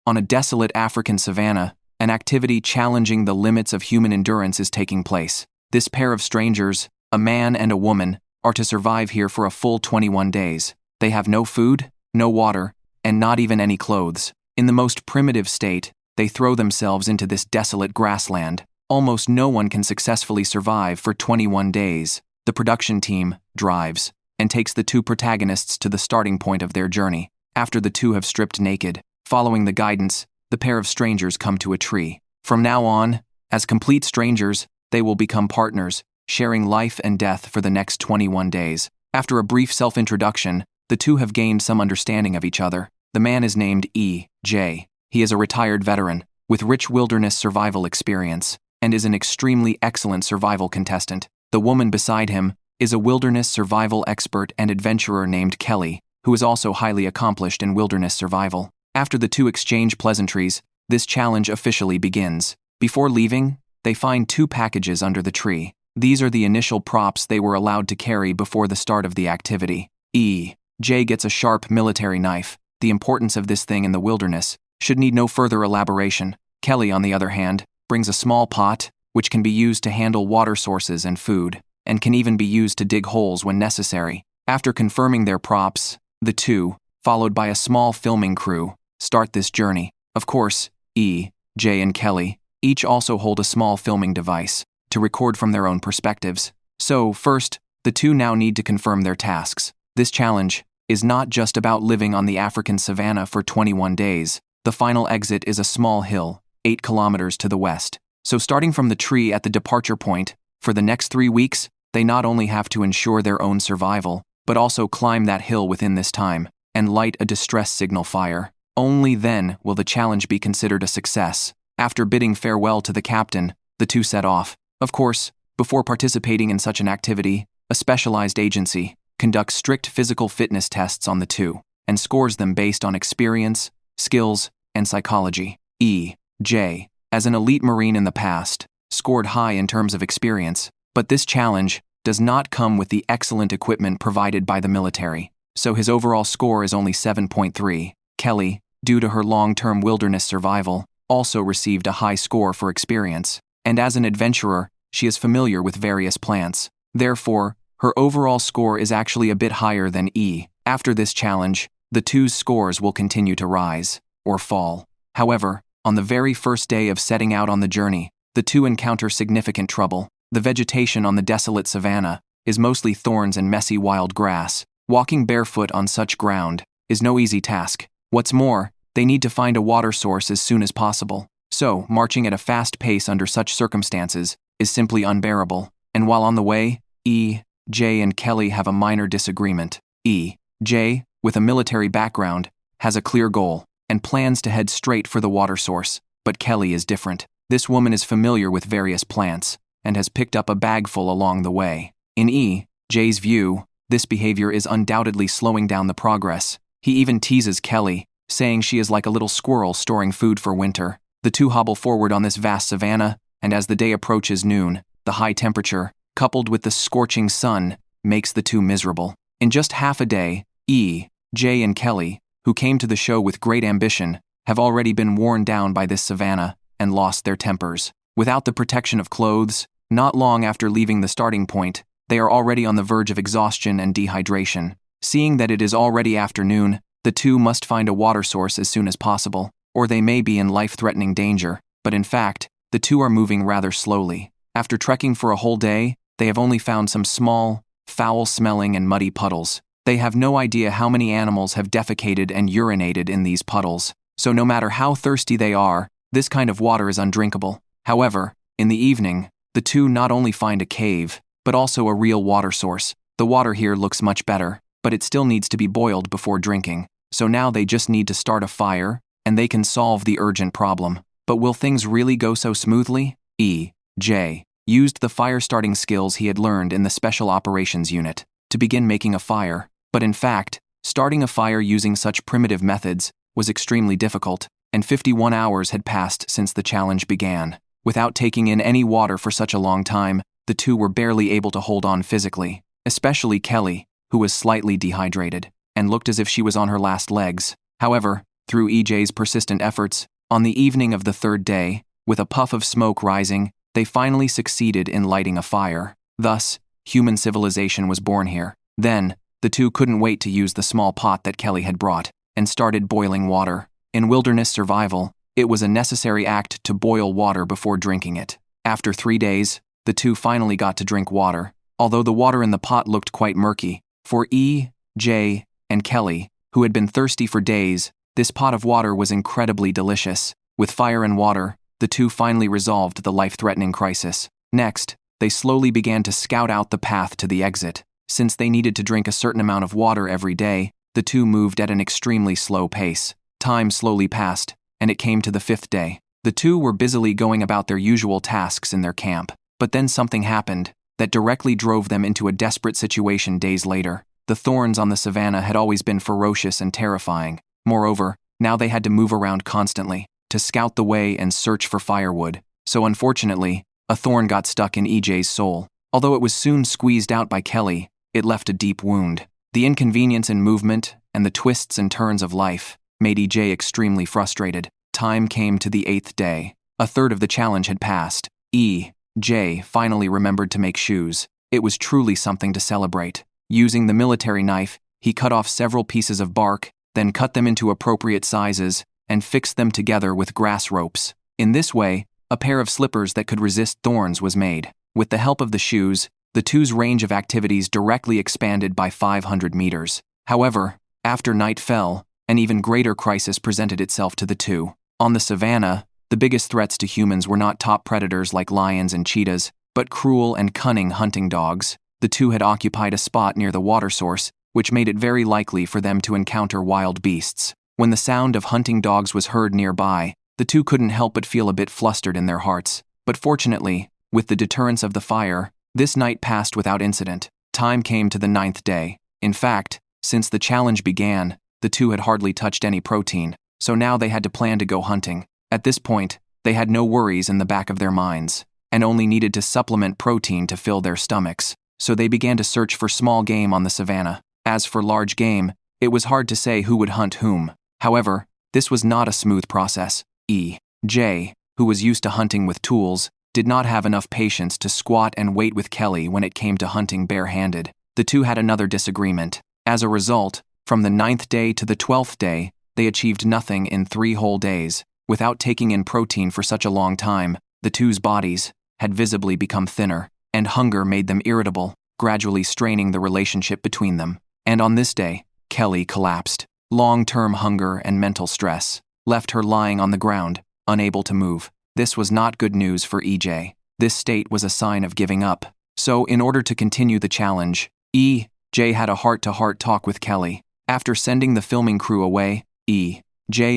on a desolate African savanna, an activity challenging the limits of human endurance is taking place. This pair of strangers, a man and a woman, are to survive here for a full 21 days. They have no food, no water, and not even any clothes. In the most primitive state, they throw themselves into this desolate grassland. Almost no one can successfully survive for 21 days. The production team drives and takes the two protagonists to the starting point of their journey. After the two have stripped naked, following the guidance, the pair of strangers come to a tree. From now on, as complete strangers, they will become partners, sharing life and death for the next 21 days. After a brief self-introduction, the two have gained some understanding of each other. The man is named E.J. He is a retired veteran with rich wilderness survival experience and is an extremely excellent survival contestant. The woman beside him is a wilderness survival expert and adventurer named Kelly, who is also highly accomplished in wilderness survival. After the two exchange pleasantries, this challenge officially begins. Before leaving, they find two packages under the tree. These are the initial props they were allowed to carry before the start of the activity. E.J. gets a sharp military knife. The importance of this thing in the wilderness should need no further elaboration. Kelly, on the other hand, brings a small pot, which can be used to handle water sources and food, and can even be used to dig holes when necessary. After confirming their props, the two, followed by a small filming crew, start this journey. Of course, E.J. and Kelly each also hold a small filming device to record from their own perspectives. So, first, the two now need to confirm their tasks. This challenge is not just about living on the African savanna for 21 days. The final exit is a small hill, 8 kilometers to the west. So starting from the tree at the departure point, for the next 3 weeks, they not only have to ensure their own survival, but also climb that hill within this time and light a distress signal fire. Only then will the challenge be considered a success. After bidding farewell to the captain, the two set off. Of course, before participating in such an activity, a specialized agency conducts strict physical fitness tests on the two and scores them based on experience, skills, and psychology. E.J., as an elite Marine in the past, scored high in terms of experience, but this challenge does not come with the excellent equipment provided by the military, so his overall score is only 7.3. Kelly, due to her long-term wilderness survival, also received a high score for experience, and as an adventurer, she is familiar with various plants. Therefore, her overall score is actually a bit higher than E. After this challenge, the two's scores will continue to rise, or fall. However, on the very first day of setting out on the journey, the two encounter significant trouble. The vegetation on the desolate savanna is mostly thorns and messy wild grass. Walking barefoot on such ground is no easy task. What's more, they need to find a water source as soon as possible. So, marching at a fast pace under such circumstances is simply unbearable. And while on the way, E.J. and Kelly have a minor disagreement. E.J., with a military background, has a clear goal and plans to head straight for the water source, but Kelly is different. This woman is familiar with various plants and has picked up a bagful along the way. In E.J.'s view, this behavior is undoubtedly slowing down the progress. He even teases Kelly, saying she is like a little squirrel storing food for winter. The two hobble forward on this vast savanna, and as the day approaches noon, the high temperature, coupled with the scorching sun, makes the two miserable. In just half a day, E.J. and Kelly, who came to the show with great ambition, have already been worn down by this savanna and lost their tempers. Without the protection of clothes, not long after leaving the starting point, they are already on the verge of exhaustion and dehydration. Seeing that it is already afternoon, the two must find a water source as soon as possible, or they may be in life-threatening danger. But in fact, the two are moving rather slowly. After trekking for a whole day, they have only found some small, foul-smelling and muddy puddles. They have no idea how many animals have defecated and urinated in these puddles, so no matter how thirsty they are, this kind of water is undrinkable. However, in the evening, the two not only find a cave, but also a real water source. The water here looks much better, but it still needs to be boiled before drinking, so now they just need to start a fire, and they can solve the urgent problem. But will things really go so smoothly? E.J. used the fire-starting skills he had learned in the Special Operations Unit to begin making a fire, but in fact, starting a fire using such primitive methods was extremely difficult, and 51 hours had passed since the challenge began. Without taking in any water for such a long time, the two were barely able to hold on physically, especially Kelly, who was slightly dehydrated and looked as if she was on her last legs. However, through EJ's persistent efforts, on the evening of the third day, with a puff of smoke rising, they finally succeeded in lighting a fire. Thus, human civilization was born here. Then, the two couldn't wait to use the small pot that Kelly had brought, and started boiling water. In wilderness survival, it was a necessary act to boil water before drinking it. After 3 days, the two finally got to drink water, although the water in the pot looked quite murky. For E, J, and Kelly, who had been thirsty for days, this pot of water was incredibly delicious. With fire and water, the two finally resolved the life-threatening crisis. Next, they slowly began to scout out the path to the exit. Since they needed to drink a certain amount of water every day, the two moved at an extremely slow pace. Time slowly passed, and it came to the 5th day. The two were busily going about their usual tasks in their camp, but then something happened that directly drove them into a desperate situation days later. The thorns on the savannah had always been ferocious and terrifying. Moreover, now they had to move around constantly to scout the way and search for firewood. So unfortunately, a thorn got stuck in EJ's soul. Although it was soon squeezed out by Kelly, it left a deep wound. The inconvenience in movement and the twists and turns of life made EJ extremely frustrated. Time came to the 8th day. A third of the challenge had passed. EJ finally remembered to make shoes. It was truly something to celebrate. Using the military knife, he cut off several pieces of bark, then cut them into appropriate sizes, and fixed them together with grass ropes. In this way, a pair of slippers that could resist thorns was made. With the help of the shoes, the two's range of activities directly expanded by 500 meters. However, after night fell, an even greater crisis presented itself to the two. On the savannah, the biggest threats to humans were not top predators like lions and cheetahs, but cruel and cunning hunting dogs. The two had occupied a spot near the water source, which made it very likely for them to encounter wild beasts. When the sound of hunting dogs was heard nearby, the two couldn't help but feel a bit flustered in their hearts. But fortunately, with the deterrence of the fire, this night passed without incident. Time came to the 9th day. In fact, since the challenge began, the two had hardly touched any protein, so now they had to plan to go hunting. At this point, they had no worries in the back of their minds, and only needed to supplement protein to fill their stomachs, so they began to search for small game on the savannah. As for large game, it was hard to say who would hunt whom. However, this was not a smooth process. EJ, who was used to hunting with tools, did not have enough patience to squat and wait with Kelly when it came to hunting barehanded. The two had another disagreement. As a result, from the 9th day to the 12th day, they achieved nothing in 3 whole days. Without taking in protein for such a long time, the two's bodies had visibly become thinner, and hunger made them irritable, gradually straining the relationship between them. And on this day, Kelly collapsed. Long-term hunger and mental stress left her lying on the ground, unable to move. This was not good news for EJ. This state was a sign of giving up. So, in order to continue the challenge, EJ had a heart-to-heart talk with Kelly. After sending the filming crew away, EJ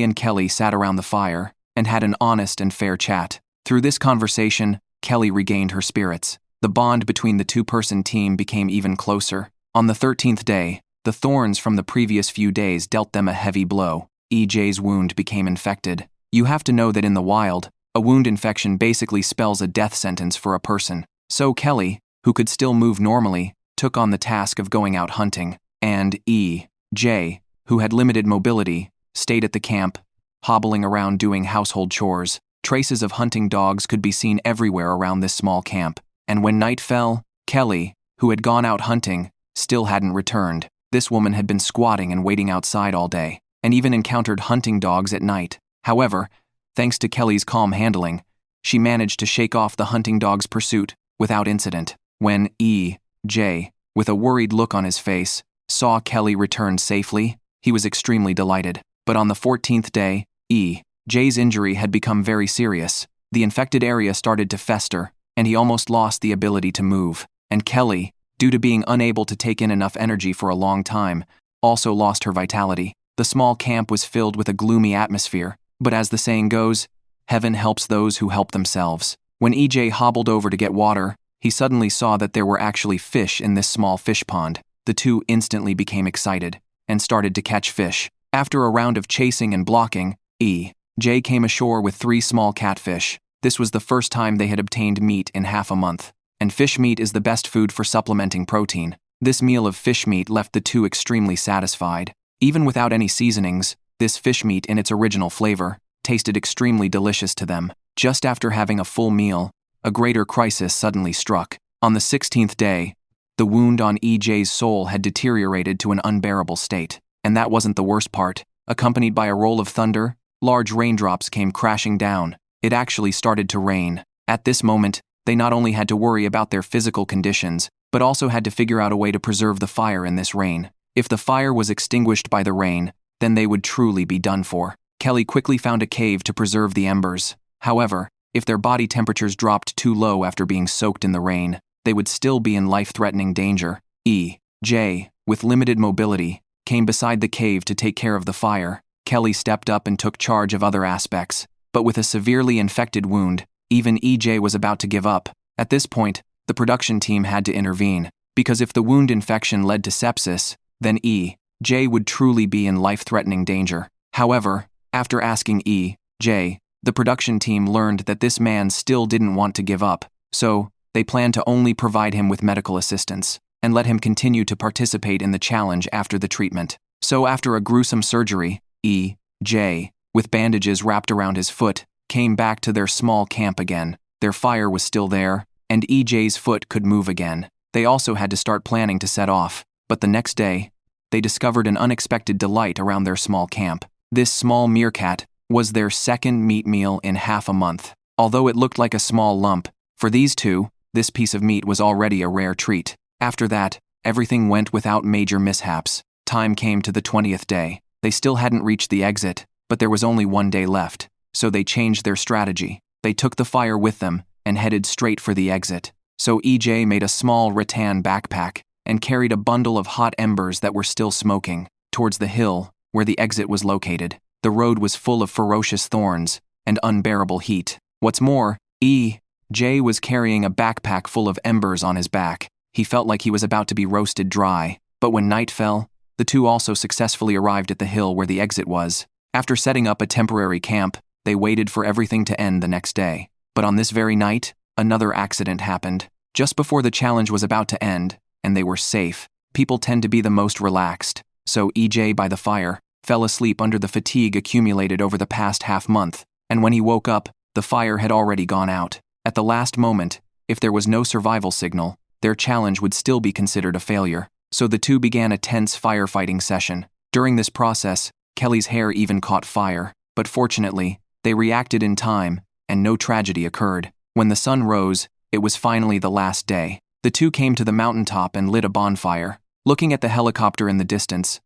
and Kelly sat around the fire and had an honest and fair chat. Through this conversation, Kelly regained her spirits. The bond between the two-person team became even closer. On the 13th day, the thorns from the previous few days dealt them a heavy blow. EJ's wound became infected. You have to know that in the wild, a wound infection basically spells a death sentence for a person. So Kelly, who could still move normally, took on the task of going out hunting, and EJ, who had limited mobility, stayed at the camp, hobbling around doing household chores. Traces of hunting dogs could be seen everywhere around this small camp, and when night fell, Kelly, who had gone out hunting, still hadn't returned. This woman had been squatting and waiting outside all day, and even encountered hunting dogs at night. However, thanks to Kelly's calm handling, she managed to shake off the hunting dog's pursuit without incident. When EJ, with a worried look on his face, saw Kelly return safely, he was extremely delighted. But on the 14th day, EJ's injury had become very serious. The infected area started to fester, and he almost lost the ability to move. And Kelly, due to being unable to take in enough energy for a long time, also lost her vitality. The small camp was filled with a gloomy atmosphere, but as the saying goes, heaven helps those who help themselves. When EJ hobbled over to get water, he suddenly saw that there were actually fish in this small fish pond. The two instantly became excited and started to catch fish. After a round of chasing and blocking, EJ came ashore with 3 small catfish. This was the first time they had obtained meat in half a month, and fish meat is the best food for supplementing protein. This meal of fish meat left the two extremely satisfied. Even without any seasonings, This fish meat in its original flavor tasted extremely delicious to them. Just after having a full meal, a greater crisis suddenly struck. On the 16th day, the wound on EJ's soul had deteriorated to an unbearable state. And that wasn't the worst part. Accompanied by a roll of thunder, large raindrops came crashing down. It actually started to rain. At this moment, they not only had to worry about their physical conditions, but also had to figure out a way to preserve the fire in this rain. If the fire was extinguished by the rain, then they would truly be done for. Kelly quickly found a cave to preserve the embers. However, if their body temperatures dropped too low after being soaked in the rain, they would still be in life-threatening danger. E.J., with limited mobility, came beside the cave to take care of the fire. Kelly stepped up and took charge of other aspects. But with a severely infected wound, even EJ was about to give up. At this point, the production team had to intervene, because if the wound infection led to sepsis, then E.J. would truly be in life-threatening danger. However, after asking E.J., the production team learned that this man still didn't want to give up, so they planned to only provide him with medical assistance and let him continue to participate in the challenge after the treatment. So after a gruesome surgery, E.J., with bandages wrapped around his foot, came back to their small camp again. Their fire was still there, and EJ's foot could move again. They also had to start planning to set off, but the next day, they discovered an unexpected delight around their small camp. This small meerkat was their second meat meal in half a month. Although it looked like a small lump, for these two, this piece of meat was already a rare treat. After that, everything went without major mishaps. Time came to the 20th day. They still hadn't reached the exit, but there was only one day left, so they changed their strategy. They took the fire with them and headed straight for the exit. So EJ made a small rattan backpack and carried a bundle of hot embers that were still smoking towards the hill where the exit was located. The road was full of ferocious thorns and unbearable heat. What's more, EJ was carrying a backpack full of embers on his back. He felt like he was about to be roasted dry, but when night fell, the two also successfully arrived at the hill where the exit was. After setting up a temporary camp, they waited for everything to end the next day. But on this very night, another accident happened. Just before the challenge was about to end, and they were safe, people tend to be the most relaxed, so EJ by the fire fell asleep under the fatigue accumulated over the past half-month, and when he woke up, the fire had already gone out. At the last moment, if there was no survival signal, their challenge would still be considered a failure. So the two began a tense firefighting session. During this process, Kelly's hair even caught fire, but fortunately, they reacted in time, and no tragedy occurred. When the sun rose, it was finally the last day. The two came to the mountaintop and lit a bonfire. Looking at the helicopter in the distance,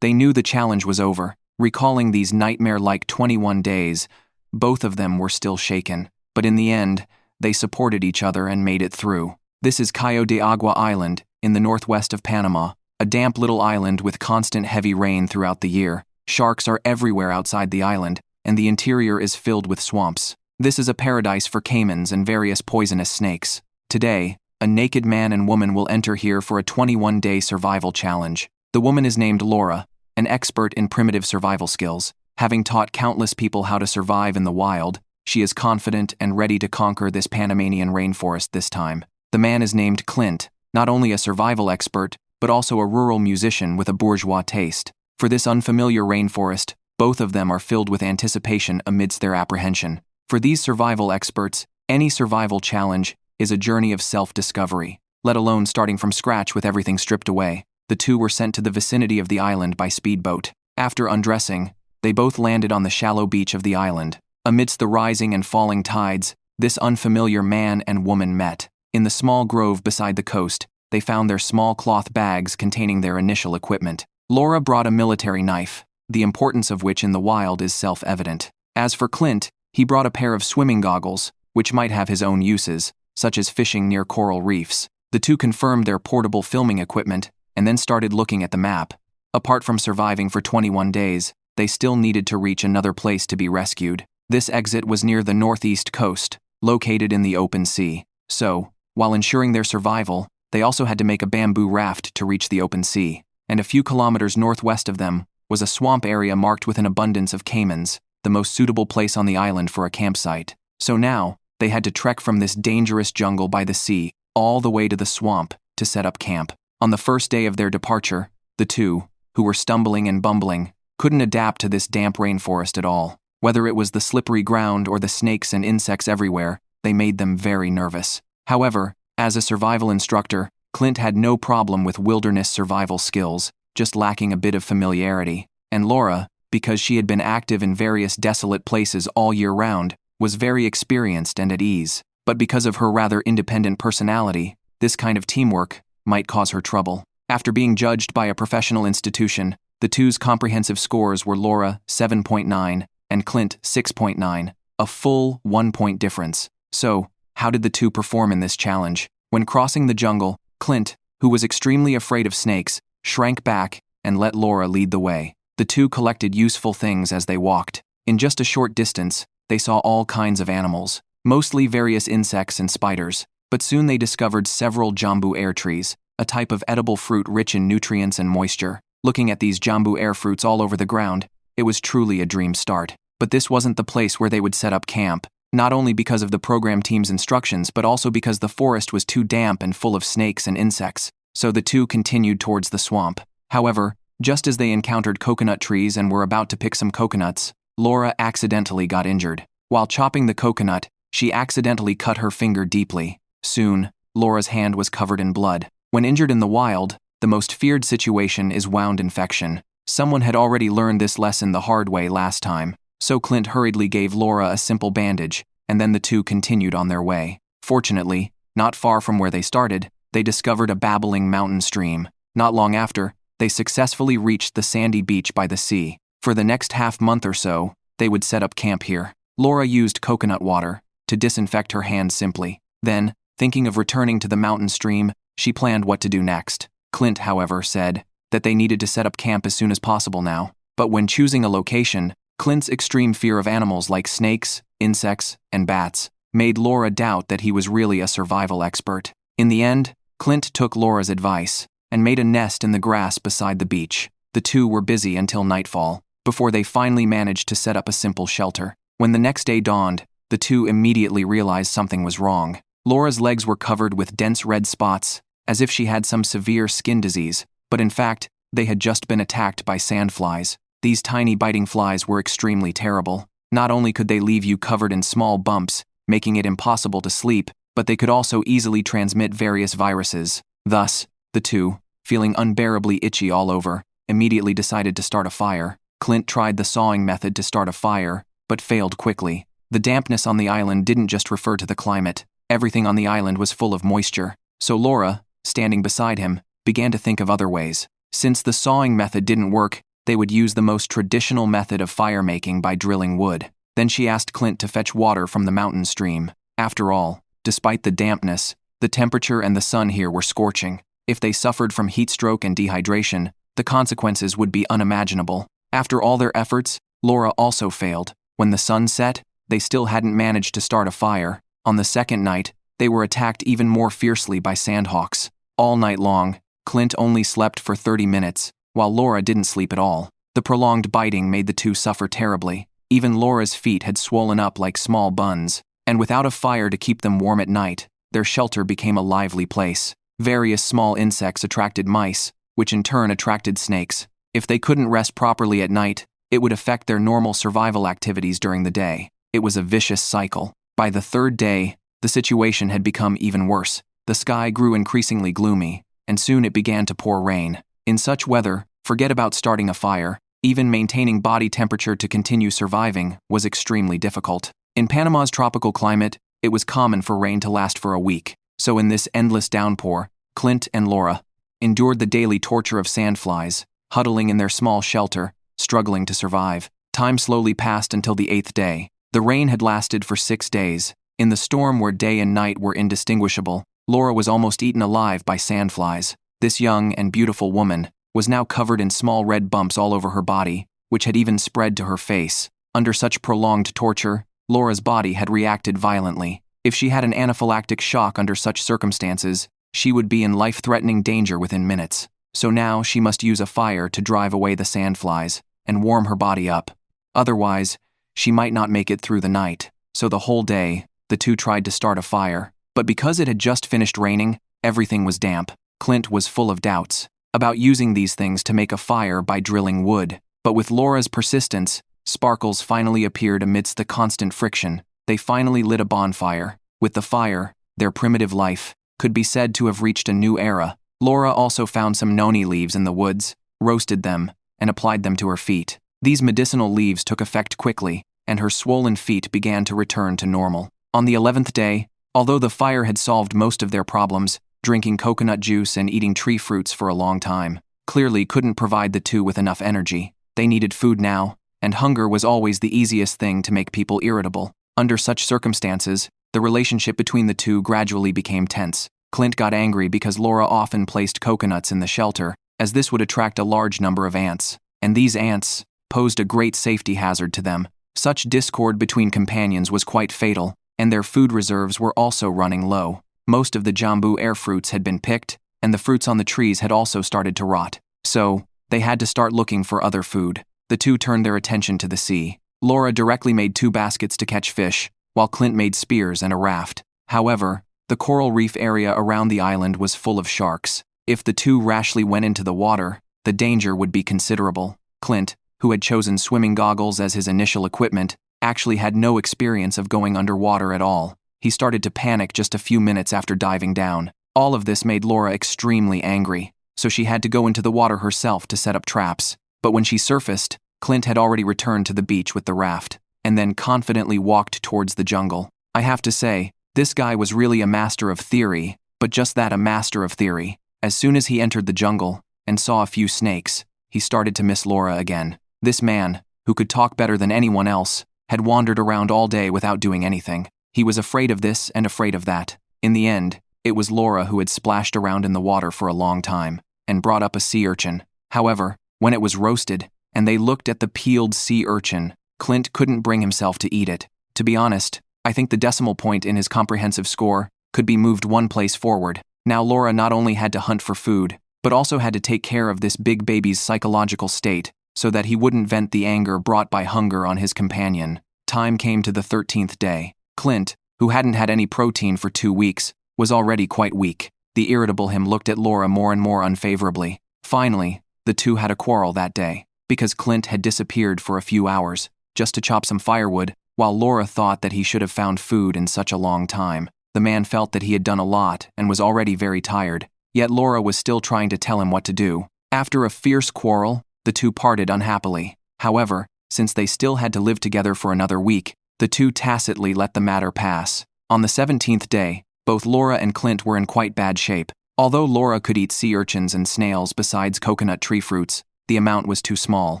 they knew the challenge was over. Recalling these nightmare-like 21 days, both of them were still shaken. But in the end, they supported each other and made it through. This is Cayo de Agua Island, in the northwest of Panama, a damp little island with constant heavy rain throughout the year. Sharks are everywhere outside the island, and the interior is filled with swamps. This is a paradise for caimans and various poisonous snakes. Today, a naked man and woman will enter here for a 21-day survival challenge. The woman is named Laura, an expert in primitive survival skills. Having taught countless people how to survive in the wild, she is confident and ready to conquer this Panamanian rainforest this time. The man is named Clint, not only a survival expert, but also a rural musician with a bourgeois taste. For this unfamiliar rainforest, both of them are filled with anticipation amidst their apprehension. For these survival experts, any survival challenge is a journey of self-discovery, let alone starting from scratch with everything stripped away. The two were sent to the vicinity of the island by speedboat. After undressing, they both landed on the shallow beach of the island. Amidst the rising and falling tides, this unfamiliar man and woman met. In the small grove beside the coast, they found their small cloth bags containing their initial equipment. Laura brought a military knife, the importance of which in the wild is self-evident. As for Clint, he brought a pair of swimming goggles, which might have his own uses, such as fishing near coral reefs. The two confirmed their portable filming equipment and then started looking at the map. Apart from surviving for 21 days, they still needed to reach another place to be rescued. This exit was near the northeast coast, located in the open sea. So, while ensuring their survival, they also had to make a bamboo raft to reach the open sea, and a few kilometers northwest of them was a swamp area marked with an abundance of caimans, the most suitable place on the island for a campsite. So now, they had to trek from this dangerous jungle by the sea all the way to the swamp to set up camp. On the first day of their departure, the two, who were stumbling and bumbling, couldn't adapt to this damp rainforest at all. Whether it was the slippery ground or the snakes and insects everywhere, they made them very nervous. However, as a survival instructor, Clint had no problem with wilderness survival skills, just lacking a bit of familiarity. And Laura, because she had been active in various desolate places all year round, was very experienced and at ease. But because of her rather independent personality, this kind of teamwork might cause her trouble. After being judged by a professional institution, the two's comprehensive scores were Laura 7.9 and Clint 6.9, a full 1-point difference. So, how did the two perform in this challenge? When crossing the jungle, Clint, who was extremely afraid of snakes, shrank back and let Laura lead the way. The two collected useful things as they walked. In just a short distance, they saw all kinds of animals, mostly various insects and spiders, but soon they discovered several jambu air trees, a type of edible fruit rich in nutrients and moisture. Looking at these jambu air fruits all over the ground, it was truly a dream start. But this wasn't the place where they would set up camp, not only because of the program team's instructions, but also because the forest was too damp and full of snakes and insects. So the two continued towards the swamp. However, just as they encountered coconut trees and were about to pick some coconuts, Laura accidentally got injured. While chopping the coconut, she accidentally cut her finger deeply. Soon, Laura's hand was covered in blood. When injured in the wild, the most feared situation is wound infection. Someone had already learned this lesson the hard way last time, so Clint hurriedly gave Laura a simple bandage, and then the two continued on their way. Fortunately, not far from where they started, they discovered a babbling mountain stream. Not long after, they successfully reached the sandy beach by the sea. For the next half-month or so, they would set up camp here. Laura used coconut water to disinfect her hands simply. Then, thinking of returning to the mountain stream, she planned what to do next. Clint, however, said that they needed to set up camp as soon as possible now. But when choosing a location, Clint's extreme fear of animals like snakes, insects, and bats made Laura doubt that he was really a survival expert. In the end, Clint took Laura's advice and made a nest in the grass beside the beach. The two were busy until nightfall, before they finally managed to set up a simple shelter. When the next day dawned, the two immediately realized something was wrong. Laura's legs were covered with dense red spots, as if she had some severe skin disease, but in fact, they had just been attacked by sandflies. These tiny biting flies were extremely terrible. Not only could they leave you covered in small bumps, making it impossible to sleep, but they could also easily transmit various viruses. Thus, the two, feeling unbearably itchy all over, immediately decided to start a fire. Clint tried the sawing method to start a fire, but failed quickly. The dampness on the island didn't just refer to the climate. Everything on the island was full of moisture. So Laura, standing beside him, began to think of other ways. Since the sawing method didn't work, they would use the most traditional method of fire making by drilling wood. Then she asked Clint to fetch water from the mountain stream. After all, despite the dampness, the temperature and the sun here were scorching. If they suffered from heat stroke and dehydration, the consequences would be unimaginable. After all their efforts, Laura also failed. When the sun set, they still hadn't managed to start a fire. On the second night, they were attacked even more fiercely by sandhawks. All night long, Clint only slept for 30 minutes, while Laura didn't sleep at all. The prolonged biting made the two suffer terribly. Even Laura's feet had swollen up like small buns, and without a fire to keep them warm at night, their shelter became a lively place. Various small insects attracted mice, which in turn attracted snakes. If they couldn't rest properly at night, it would affect their normal survival activities during the day. It was a vicious cycle. By the third day, the situation had become even worse. The sky grew increasingly gloomy, and soon it began to pour rain. In such weather, forget about starting a fire. Even maintaining body temperature to continue surviving was extremely difficult. In Panama's tropical climate, it was common for rain to last for a week. So in this endless downpour, Clint and Laura endured the daily torture of sandflies, huddling in their small shelter, struggling to survive. Time slowly passed until the 8th day. The rain had lasted for 6 days. In the storm where day and night were indistinguishable, Laura was almost eaten alive by sandflies. This young and beautiful woman was now covered in small red bumps all over her body, which had even spread to her face. Under such prolonged torture, Laura's body had reacted violently. If she had an anaphylactic shock under such circumstances, she would be in life-threatening danger within minutes. So now she must use a fire to drive away the sandflies and warm her body up. Otherwise, she might not make it through the night. So the whole day, the two tried to start a fire. But because it had just finished raining, everything was damp. Clint was full of doubts about using these things to make a fire by drilling wood. But with Laura's persistence, sparkles finally appeared amidst the constant friction. They finally lit a bonfire. With the fire, their primitive life could be said to have reached a new era. Laura also found some noni leaves in the woods, roasted them, and applied them to her feet. These medicinal leaves took effect quickly, and her swollen feet began to return to normal. On the 11th day, although the fire had solved most of their problems, drinking coconut juice and eating tree fruits for a long time clearly couldn't provide the two with enough energy. They needed food now, and hunger was always the easiest thing to make people irritable. Under such circumstances, the relationship between the two gradually became tense. Clint got angry because Laura often placed coconuts in the shelter, as this would attract a large number of ants, and these ants posed a great safety hazard to them. Such discord between companions was quite fatal, and their food reserves were also running low. Most of the jambu air fruits had been picked, and the fruits on the trees had also started to rot. So, they had to start looking for other food. The two turned their attention to the sea. Laura directly made 2 baskets to catch fish, while Clint made spears and a raft. However, the coral reef area around the island was full of sharks. If the two rashly went into the water, the danger would be considerable. Clint, who had chosen swimming goggles as his initial equipment, actually had no experience of going underwater at all. He started to panic just a few minutes after diving down. All of this made Laura extremely angry, so she had to go into the water herself to set up traps. But when she surfaced, Clint had already returned to the beach with the raft, and then confidently walked towards the jungle. I have to say, this guy was really a master of theory, but just that, a master of theory. As soon as he entered the jungle and saw a few snakes, he started to miss Laura again. This man, who could talk better than anyone else, had wandered around all day without doing anything. He was afraid of this and afraid of that. In the end, it was Laura who had splashed around in the water for a long time and brought up a sea urchin. However, when it was roasted and they looked at the peeled sea urchin, Clint couldn't bring himself to eat it. To be honest, I think the decimal point in his comprehensive score could be moved 1 place forward. Now Laura not only had to hunt for food, but also had to take care of this big baby's psychological state so that he wouldn't vent the anger brought by hunger on his companion. Time came to the 13th day. Clint, who hadn't had any protein for 2 weeks, was already quite weak. The irritable him looked at Laura more and more unfavorably. Finally, the two had a quarrel that day, because Clint had disappeared for a few hours, just to chop some firewood, while Laura thought that he should have found food in such a long time. The man felt that he had done a lot and was already very tired, yet Laura was still trying to tell him what to do. After a fierce quarrel, the two parted unhappily. However, since they still had to live together for another week, the two tacitly let the matter pass. On the 17th day, both Laura and Clint were in quite bad shape. Although Laura could eat sea urchins and snails besides coconut tree fruits, the amount was too small.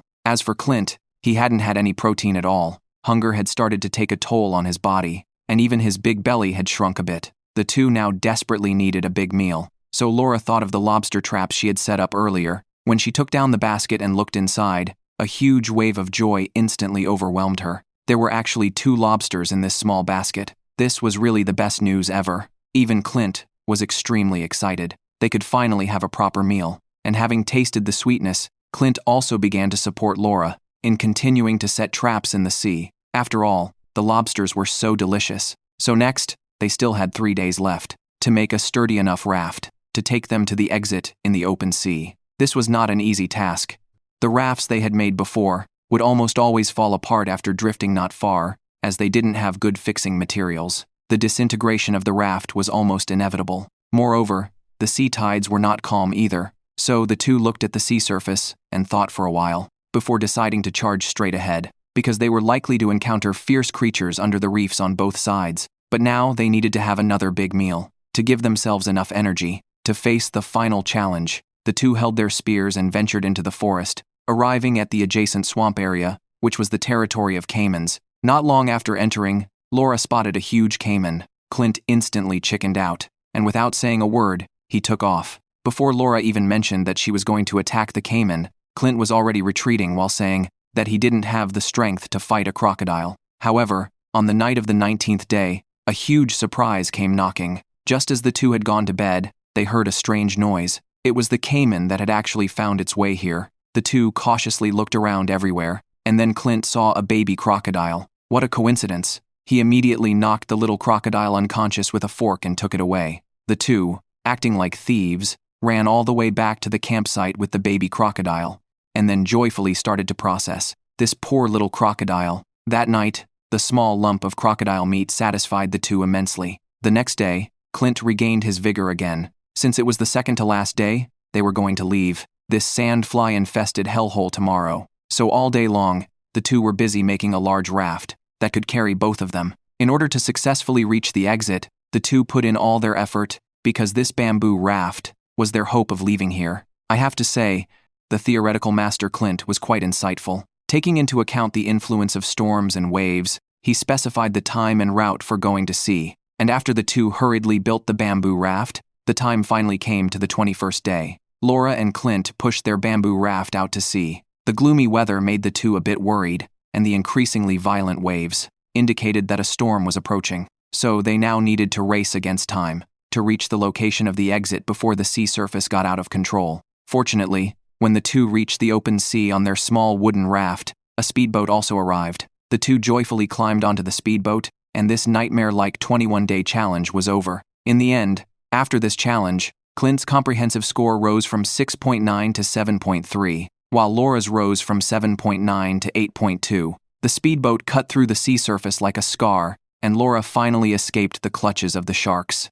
As for Clint, he hadn't had any protein at all. Hunger had started to take a toll on his body, and even his big belly had shrunk a bit. The two now desperately needed a big meal, so Laura thought of the lobster traps she had set up earlier. When she took down the basket and looked inside, a huge wave of joy instantly overwhelmed her. There were actually 2 lobsters in this small basket. This was really the best news ever. Even Clint was extremely excited. They could finally have a proper meal, and having tasted the sweetness, Clint also began to support Laura in continuing to set traps in the sea. After all, the lobsters were so delicious. So next, they still had 3 days left to make a sturdy enough raft to take them to the exit in the open sea. This was not an easy task. The rafts they had made before would almost always fall apart after drifting not far, as they didn't have good fixing materials. The disintegration of the raft was almost inevitable. Moreover, the sea tides were not calm either, so the two looked at the sea surface and thought for a while before deciding to charge straight ahead, because they were likely to encounter fierce creatures under the reefs on both sides. But now they needed to have another big meal to give themselves enough energy to face the final challenge. The two held their spears and ventured into the forest, arriving at the adjacent swamp area, which was the territory of caimans. Not long after entering, Laura spotted a huge caiman. Clint instantly chickened out, and without saying a word, he took off. Before Laura even mentioned that she was going to attack the caiman, Clint was already retreating while saying that he didn't have the strength to fight a crocodile. However, on the night of the 19th day, a huge surprise came knocking. Just as the two had gone to bed, they heard a strange noise. It was the caiman that had actually found its way here. The two cautiously looked around everywhere, and then Clint saw a baby crocodile. What a coincidence. He immediately knocked the little crocodile unconscious with a fork and took it away. The two, acting like thieves, ran all the way back to the campsite with the baby crocodile. and then joyfully started to process. This poor little crocodile. That night, the small lump of crocodile meat satisfied the two immensely. The next day, Clint regained his vigor again. Since it was the second to last day, they were going to leave this sand-fly-infested hellhole tomorrow. So all day long, the two were busy making a large raft that could carry both of them. In order to successfully reach the exit, the two put in all their effort, because this bamboo raft was their hope of leaving here. I have to say, the theoretical master Clint was quite insightful. Taking into account the influence of storms and waves, he specified the time and route for going to sea, and after the two hurriedly built the bamboo raft, the time finally came to the 21st day. Laura and Clint pushed their bamboo raft out to sea. The gloomy weather made the two a bit worried, and the increasingly violent waves indicated that a storm was approaching. So they now needed to race against time to reach the location of the exit before the sea surface got out of control. Fortunately, when the two reached the open sea on their small wooden raft, a speedboat also arrived. The two joyfully climbed onto the speedboat, and this nightmare-like 21-day challenge was over. In the end, after this challenge, Clint's comprehensive score rose from 6.9 to 7.3, while Laura's rose from 7.9 to 8.2. The speedboat cut through the sea surface like a scar, and Laura finally escaped the clutches of the sharks.